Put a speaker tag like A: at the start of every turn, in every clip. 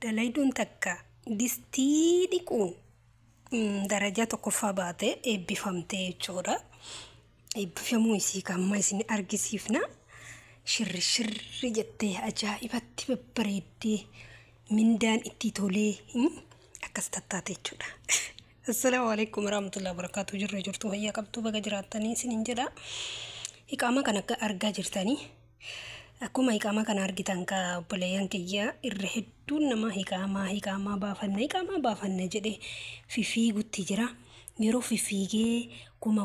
A: Dalayduun takka distii dhiquun darajaa tokkoffaa baate eebbifamtee jechuudha. Eebbifamuu isii kamma isin argisiifna. Shirri jettee ajaa'ibatti babbareeddee mindaan itti tolee akkas tattaate jechuudha. Assalaamu alaykum warahmatullahi wabarakatuh. Jirtu fayyaa qabdu baga jiraattanii isinin jedha. Iqaama kan akka argaa jirtanii. Akkuma iqaama kana argitan ka obboleeyyan kiyya irra hedduun nama iqaamaa baafanna jedhee fifiigutti jira. Yeroo fifiigee kuma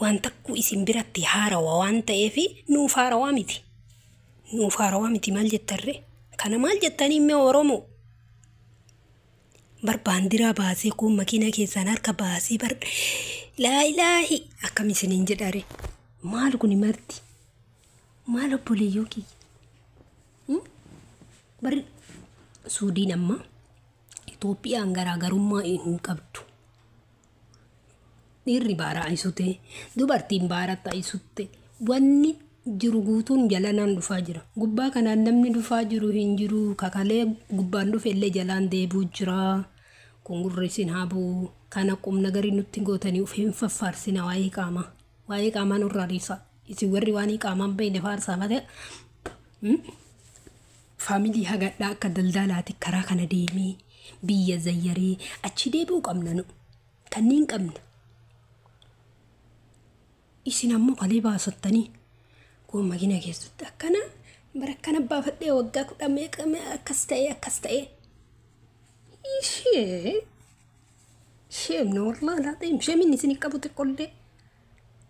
A: waan takku isin biratti haarawaa waan ta'eef nuuf haarawaa miti. Nuuf haarawaa miti maal jettarre? Kana maal jettanii mee Oromoo? Barbaandiraa baasee kun makiina keessaan harka baasee laa ilaahi akkam isiniin jedhare. Maal kuni marti? Maal obboleeyyoo kiyya? Bari Suudiin amma Itoophiyaan garaagarummaa hin qabdu. Dhiirri baara ayisute, dubartiin baara ayisutte. Wanni jiru guutuun jalanaan dhufaa jira. Gubbaa kanaan namni dhufaa jiru hin jiru. Kakalee gubbaan dhufe illee jalaan deebuu jira. Kun gurri isin haabuu. Kana qubna garii nutti gootanii of hin faffaarsina waa'ee qaamaa. Waa'ee qaamaa nurraa dhiisa. Isin warri waan qaamaan beekne faarsaa mate. Faamilii hagadhaa akka daldalaati karaa kana deemee biyya zayyaree achi deebi'uu qabna nu. Kanneen qabna. Isin ammoo kalee baasattanii kun makiina keessatti akkana bara akkana baafadhee waggaa 10 meeqame akkas ta'e. Ishee noorlaa laatee sheemin isin qabu xiqqollee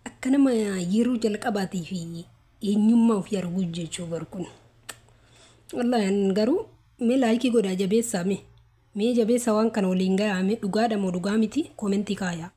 A: akka nama yeroo jalqabaatii fi eenyummaa ofii arguu jechuu barkun. Wallaahi garuu mee laayikii godhaa jabeessaa mee jabeessa waan kana waliin gahaa mee dhugaadha moo dhugaa miti koomentii kaayaa.